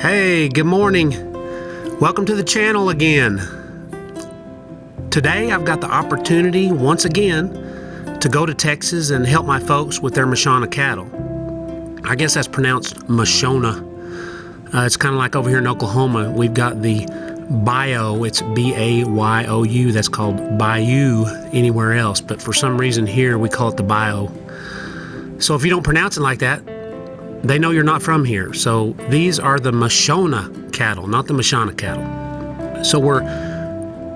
Hey, good morning. Welcome to the channel again. Today I've got the opportunity once again to go to Texas and help my folks with their Mashona cattle. I guess that's pronounced Mashona. It's kind of like over here in Oklahoma. We've got the Bayou. It's B-A-Y-O-U. That's called Bayou anywhere else, but for some reason here we call it the Bayou. So if you don't pronounce it like that, they know you're not from here. So these are the Mashona cattle, not the Mashona cattle. So we're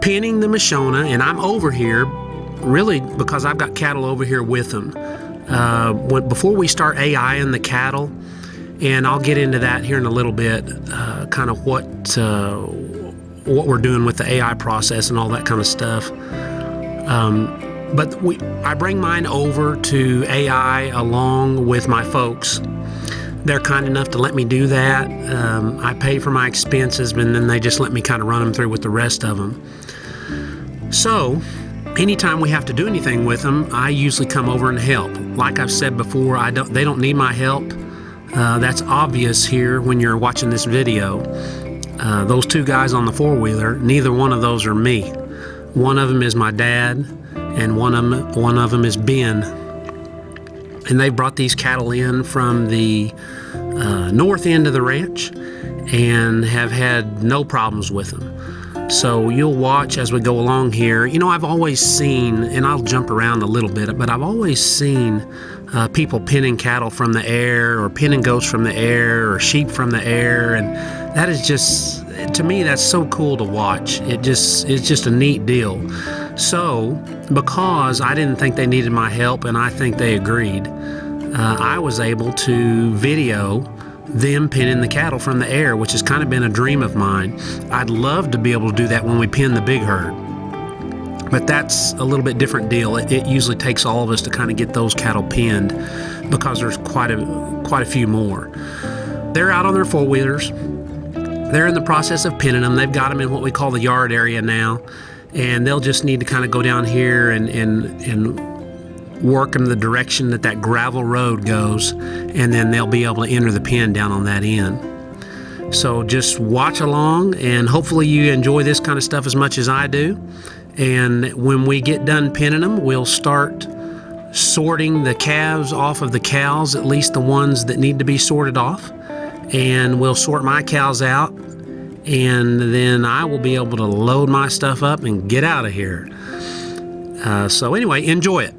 pinning the Mashona, and I'm over here really because I've got cattle over here with them. Before we start AIing the cattle, and I'll get into that here in a little bit, kind of what we're doing with the AI process and all that kind of stuff. But I bring mine over to AI along with my folks. They're kind enough to let me do that. I pay for my expenses, and then they just let me kind of run them through with the rest of them. So anytime we have to do anything with them, I usually come over and help. Like I've said before, they don't need my help. That's obvious here when you're watching this video. Those two guys on the four-wheeler, neither one of those are me. One of them is my dad, and one of them is Ben. And they brought these cattle in from the north end of the ranch and have had no problems with them. So you'll watch as we go along here. You know, I've always seen, and I'll jump around a little bit, but I've always seen people pinning cattle from the air, or pinning goats from the air, or sheep from the air, and that is just, to me, that's so cool to watch. It's just a neat deal. So, because I didn't think they needed my help, and I think they agreed, I was able to video them pinning the cattle from the air, which has kind of been a dream of mine. I'd love to be able to do that when we pin the big herd, but that's a little bit different deal. It usually takes all of us to kind of get those cattle pinned because there's quite a few more. They're out on their four-wheelers. They're in the process of pinning them. They've got them in what we call the yard area now, and they'll just need to kind of go down here and work in the direction that gravel road goes, and then they'll be able to enter the pen down on that end. So just watch along, and hopefully you enjoy this kind of stuff as much as I do. And when we get done pinning them, we'll start sorting the calves off of the cows, at least the ones that need to be sorted off, and we'll sort my cows out, and then I will be able to load my stuff up and get out of here. So anyway, enjoy it.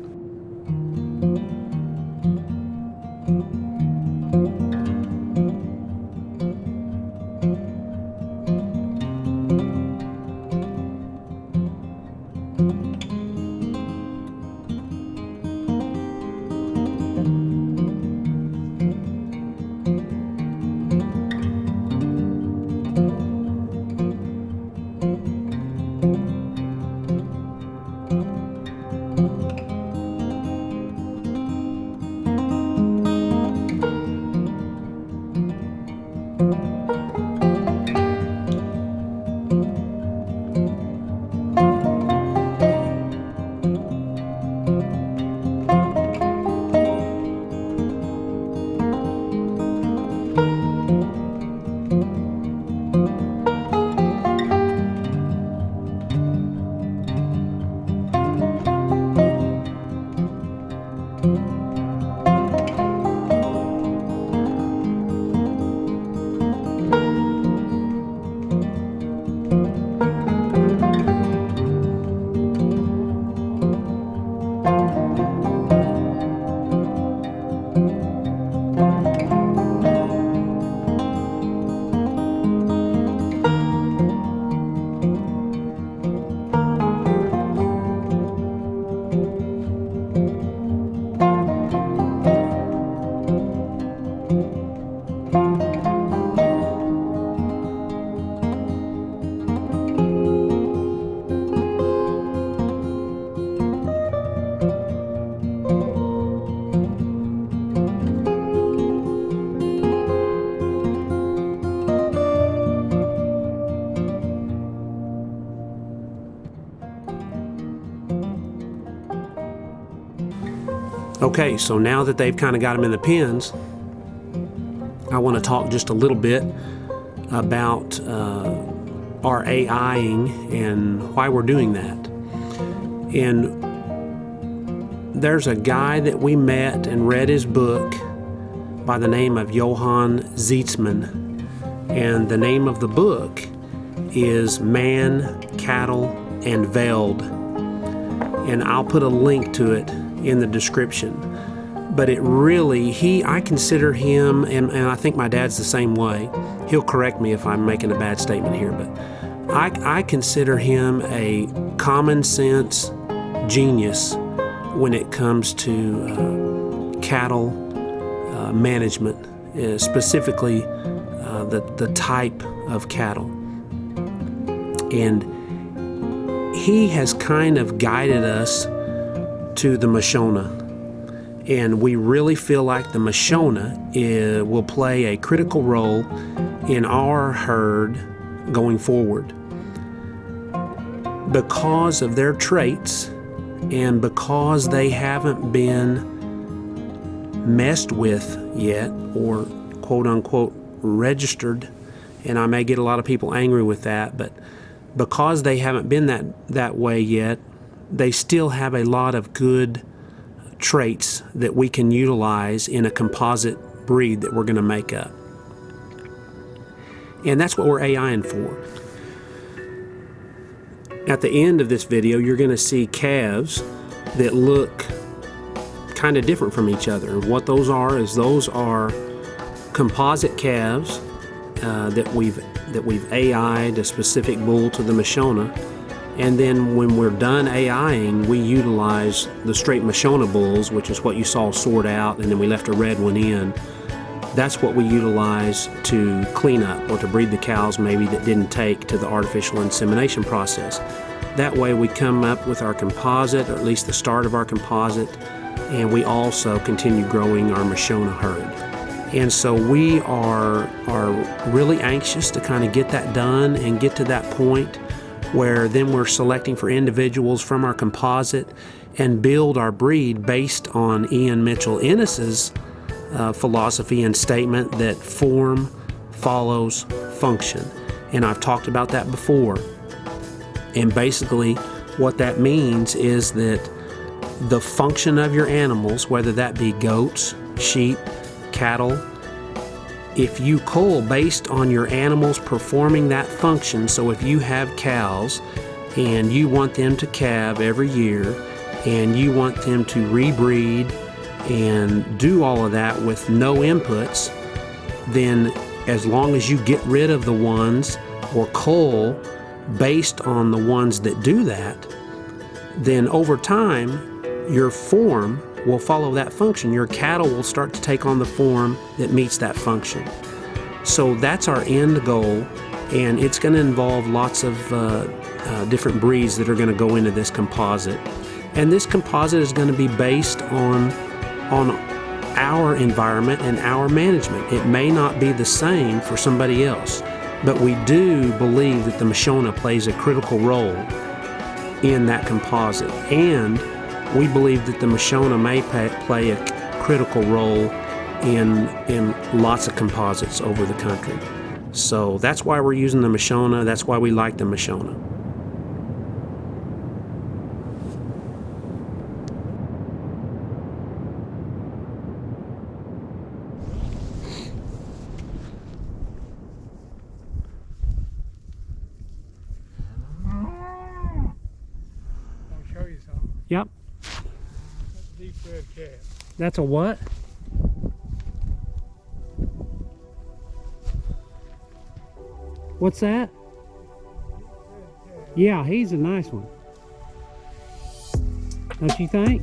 Okay, so now that they've kind of got them in the pens, I want to talk just a little bit about our AIing and why we're doing that. And there's a guy that we met and read his book by the name of JOHANN ZIETSMAN'S. And the name of the book is Man, Cattle, and Veld. And I'll put a link to it in the description. But it really, I consider him, and I think my dad's the same way. He'll correct me if I'm making a bad statement here, but I consider him a common sense genius when it comes to cattle management, specifically the type of cattle. And he has kind of guided us to the Mashona. And we really feel like the Mashona will play a critical role in our herd going forward because of their traits and because they haven't been messed with yet or quote-unquote registered. And I may get a lot of people angry with that, but because they haven't been that way yet, they still have a lot of good traits that we can utilize in a composite breed that we're going to make up. And that's what we're AIing for. At the end of this video, you're going to see calves that look kind of different from each other. And what those are composite calves that we've AI'd a specific bull to the Mashona. And then when we're done AIing, we utilize the straight Mashona bulls, which is what you saw sort out, and then we left a red one in. That's what we utilize to clean up or to breed the cows maybe that didn't take to the artificial insemination process. That way we come up with our composite, or at least the start of our composite, and we also continue growing our Mashona herd. And so we are really anxious to kind of get that done and get to that point where then we're selecting for individuals from our composite and build our breed based on Ian Mitchell-Innis's philosophy and statement that form follows function. And I've talked about that before. And basically what that means is that the function of your animals, whether that be goats, sheep, cattle, if you cull based on your animals performing that function, so if you have cows and you want them to calve every year and you want them to rebreed and do all of that with no inputs, then as long as you get rid of the ones or cull based on the ones that do that, then over time your form will follow that function. Your cattle will start to take on the form that meets that function. So that's our end goal, and it's going to involve lots of different breeds that are going to go into this composite. And this composite is going to be based on our environment and our management. It may not be the same for somebody else, but we do believe that the Mashona plays a critical role in that composite. And we believe that the Mashona may play a critical role in lots of composites over the country. So that's why we're using the Mashona. That's why we like the Mashona. I'll show you something. Yep. Deep red calf. That's a what? What's that? Yeah, he's a nice one. Don't you think?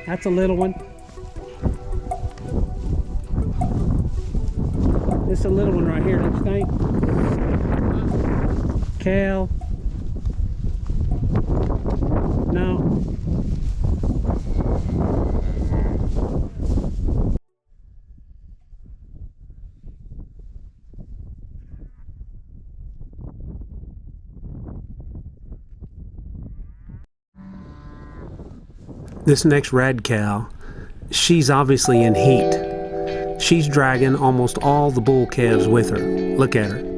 That's a little one. This is a little one right here, don't you think? Cal. No. This next red cow, she's obviously in heat. She's dragging almost all the bull calves with her. Look at her.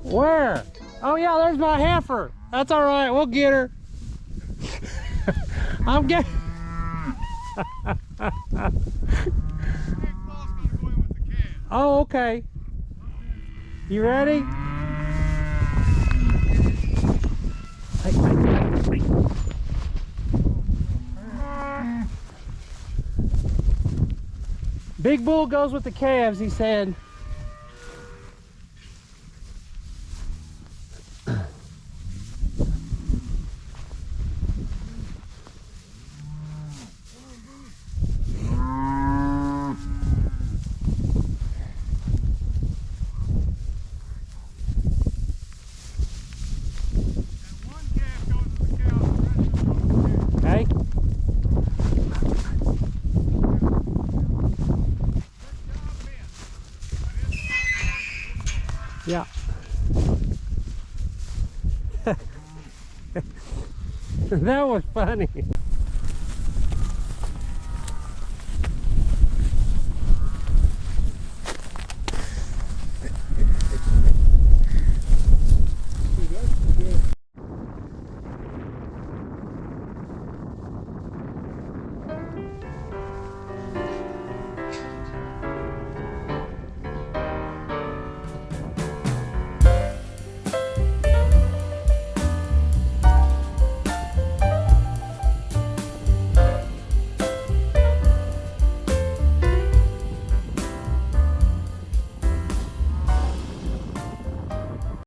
Where? Oh yeah, there's my heifer. That's all right, we'll get her. I'm getting. Oh, okay. You ready? Big bull goes with the calves, he said. Yeah. That was funny.